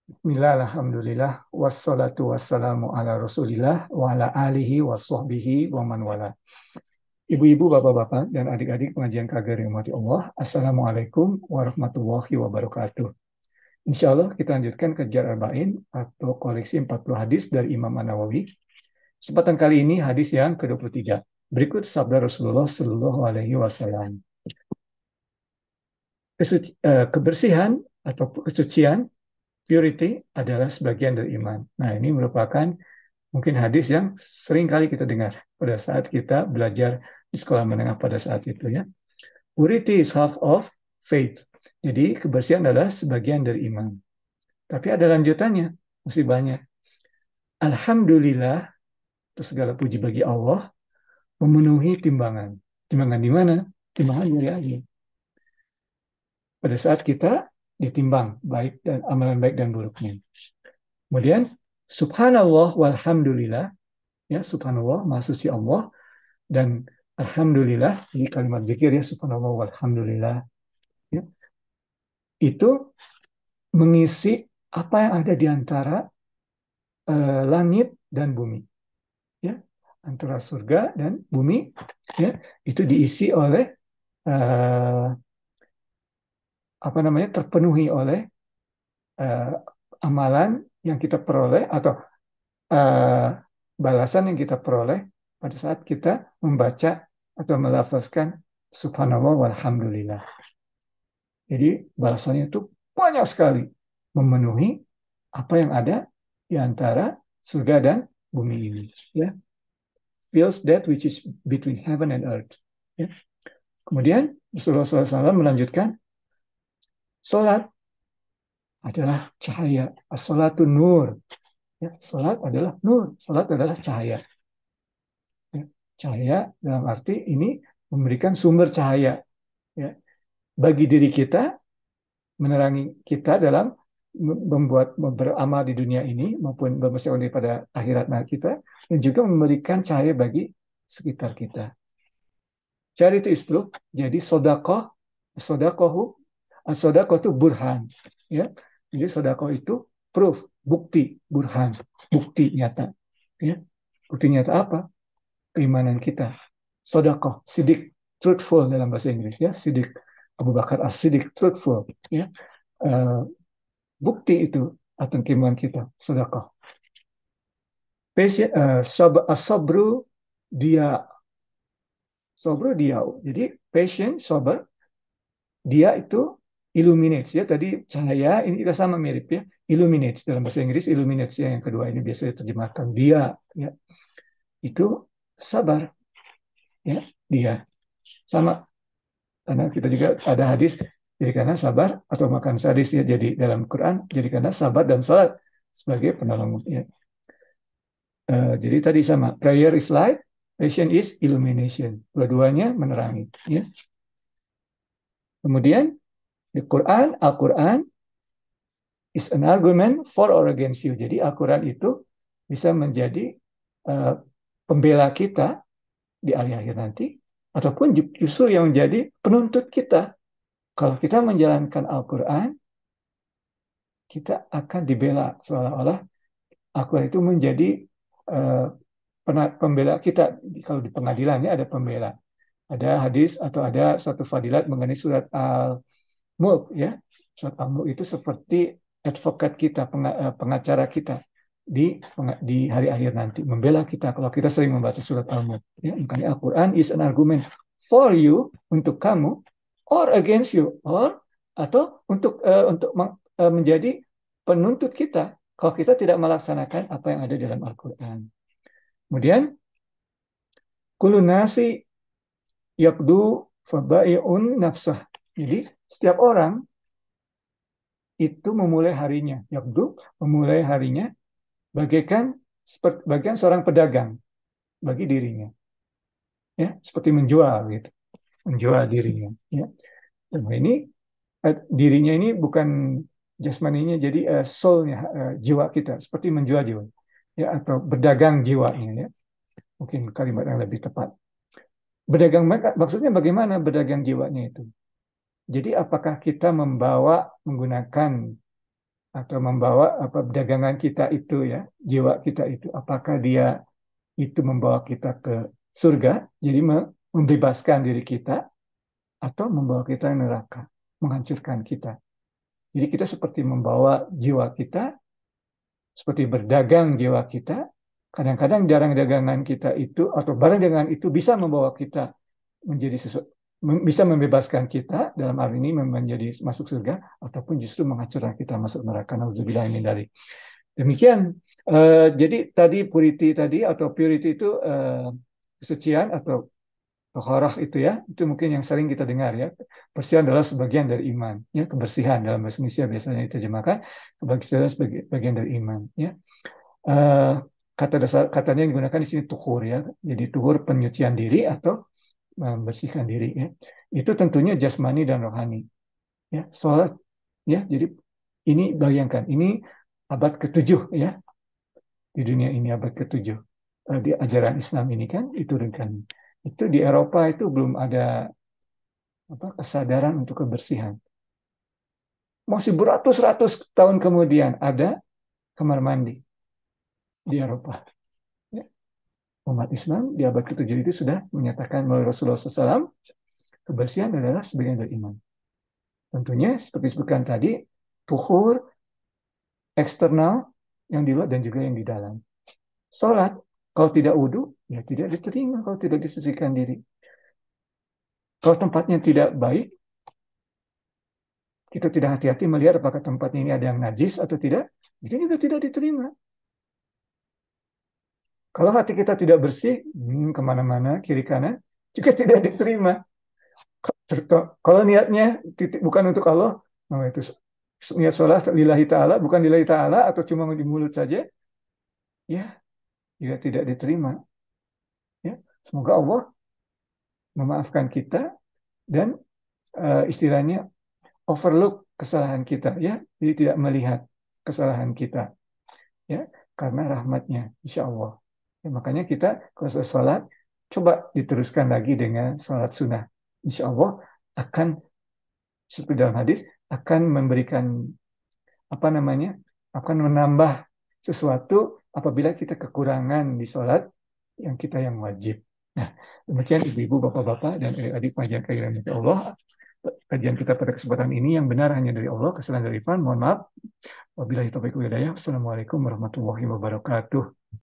Bismillah, alhamdulillah, wassalatu wassalamu ala rasulillah, wa ala alihi wa sahbihi wa man wala. Ibu-ibu, bapak-bapak, dan adik-adik pengajian KG Rahmati Allah, Assalamualaikum warahmatullahi wabarakatuh. Insya Allah kita lanjutkan kejar Arba'in atau koleksi 40 hadis dari Imam An-Nawawi. Kesempatan kali ini hadis yang ke-23. Berikut sabda Rasulullah Sallallahu Alaihi Wasallam. Kebersihan atau kesucian, purity adalah sebagian dari iman. Nah, ini merupakan mungkin hadis yang sering kali kita dengar pada saat kita belajar di sekolah menengah pada saat itu ya. Purity is half of faith. Jadi kebersihan adalah sebagian dari iman. Tapi ada lanjutannya, masih banyak. Alhamdulillah, segala puji bagi Allah, memenuhi timbangan. Timbangan di mana? Timbangan dari Allah. Pada saat kita ditimbang baik dan amalan baik dan buruknya. Kemudian subhanallah walhamdulillah, ya subhanallah maha suci Allah, dan alhamdulillah, ini kalimat zikir ya, subhanallah walhamdulillah, ya, itu mengisi apa yang ada di antara langit dan bumi, ya, antara surga dan bumi, ya, itu diisi oleh uh, apa namanya, terpenuhi oleh uh, amalan yang kita peroleh atau uh, balasan yang kita peroleh pada saat kita membaca atau melafazkan subhanallah walhamdulillah. Jadi balasannya itu banyak sekali, memenuhi apa yang ada di antara surga dan bumi ini. Ya, fills that which is between heaven and earth. Ya. Kemudian Rasulullah SAW melanjutkan, solat adalah cahaya. As-salatu nur. Ya, solat adalah nur. Solat adalah cahaya. Ya, cahaya dalam arti ini memberikan sumber cahaya, ya, bagi diri kita, menerangi kita dalam membuat beramal di dunia ini maupun bermasyarakat pada akhirat kita, dan juga memberikan cahaya bagi sekitar kita. Charity is proof. Jadi sodakoh, sodakohu, sodakoh itu burhan, ya. Jadi sodakoh itu proof, bukti, burhan, bukti nyata, ya. Bukti nyata apa? Keimanan kita. Sodakoh, sidik, truthful dalam bahasa Inggris, ya. Sidik, Abu Bakar as-Sidik, truthful, ya. Uh, Bukti itu akan keimanan kita, sedekah. Sabru dia, sabru dia. Jadi patient, sabar, dia itu illuminates ya. Tadi cahaya ini juga sama mirip ya. Illuminates dalam bahasa Inggris, illuminates ya, yang kedua ini biasanya terjemahkan dia ya. Itu sabar ya, dia. Sama, karena kita juga ada hadis, jadi karena sabar atau makan sadis ya, jadi dalam Quran jadi karena sabar dan salat sebagai penolong ya. Jadi tadi sama, prayer is light, passion is illumination. Dua-duanya menerangi. Ya. Kemudian di Quran, Al-Quran is an argument for or against you. Jadi Al-Quran itu bisa menjadi uh, pembela kita di akhir nanti, ataupun justru yang menjadi penuntut kita. Kalau kita menjalankan Al-Quran, kita akan dibela seolah-olah Al-Quran itu menjadi uh, pembela kita. Kalau di pengadilannya ada pembela. Ada hadis atau ada satu fadilat mengenai surat Al-Mulk ya. Surat Al-Mulk itu seperti advokat kita, pengacara kita di hari akhir nanti, membela kita kalau kita sering membaca surat Al-Mulk ya. Makanya Al-Qur'an is an argument for you, untuk kamu, or against you, or atau untuk menjadi penuntut kita kalau kita tidak melaksanakan apa yang ada dalam Al-Qur'an. Kemudian kullu nasi yabdu fabai'un nafsah. Jadi setiap orang itu memulai harinya, yabdu, memulai harinya bagaikan seorang pedagang bagi dirinya, ya, seperti menjual gitu, menjual dirinya, ya. Dan ini dirinya ini bukan jasmaninya, jadi soulnya, jiwa kita, seperti menjual jiwa, ya, atau berdagang jiwanya, ya. Mungkin kalimat yang lebih tepat. Berdagang maksudnya bagaimana berdagang jiwanya itu? Jadi apakah kita menggunakan atau membawa apa dagangan kita itu ya, jiwa kita itu, apakah dia itu membawa kita ke surga, jadi membebaskan diri kita, atau membawa kita ke neraka, menghancurkan kita. Jadi kita seperti membawa jiwa kita, seperti berdagang jiwa kita. Kadang-kadang barang dagangan kita itu atau barang dagangan itu bisa membawa kita menjadi sesuatu, bisa membebaskan kita dalam hal ini menjadi masuk surga, ataupun justru menghancurkan kita masuk neraka. Nauzubillah min dzalik. Demikian. Jadi tadi purity tadi atau purity itu kesucian atau tohoroh itu ya, itu mungkin yang sering kita dengar ya. Kebersihan adalah sebagian dari iman. Ya, kebersihan dalam bahasa Indonesia biasanya diterjemahkan kebersihan sebagai bagian dari iman. Ya. Eh, kata dasar katanya yang digunakan di sini tuhur ya. Jadi tuhur penyucian diri atau membersihkan diri ya. Itu tentunya jasmani dan rohani. Ya, sholat ya. Jadi ini bayangkan, ini abad ke-7 ya, di dunia ini abad ke-7. Di ajaran Islam ini kan diturunkan. Itu di Eropa itu belum ada apa kesadaran untuk kebersihan. Masih beratus-ratus tahun kemudian ada kamar mandi di Eropa. Ya. Umat Islam di abad ke-7 itu sudah menyatakan melalui Rasulullah SAW, kebersihan adalah sebagian dari iman. Tentunya seperti disebutkan tadi, tuhur eksternal yang di luar dan juga yang di dalam. Sholat, kalau tidak wudhu, ya tidak diterima kalau tidak disucikan diri. Kalau tempatnya tidak baik, kita tidak hati-hati melihat apakah tempatnya ini ada yang najis atau tidak, itu juga tidak diterima. Kalau hati kita tidak bersih, kemana-mana, kiri kanan, juga tidak diterima. Kalau niatnya bukan untuk Allah, itu niat sholat lillahi ta'ala, bukan lillahi ta'ala, atau cuma di mulut saja, ya juga tidak diterima. Ya. Semoga Allah memaafkan kita dan istilahnya overlook kesalahan kita, ya, jadi tidak melihat kesalahan kita, ya, karena rahmatnya, insya Allah. Ya, makanya kita kalau selesai sholat, coba diteruskan lagi dengan sholat sunnah. Insya Allah akan, seperti dalam hadis, akan memberikan apa namanya, akan menambah sesuatu apabila kita kekurangan di sholat yang kita yang wajib. Nah, demikian ibu-ibu, bapak-bapak, dan adik-adik pengajian kehadiran Allah. Kajian kita pada kesempatan ini yang benar hanya dari Allah, kesalahan dari Ivan. Mohon maaf. Wabillahi taufiq wal hidayah. Assalamualaikum warahmatullahi wabarakatuh.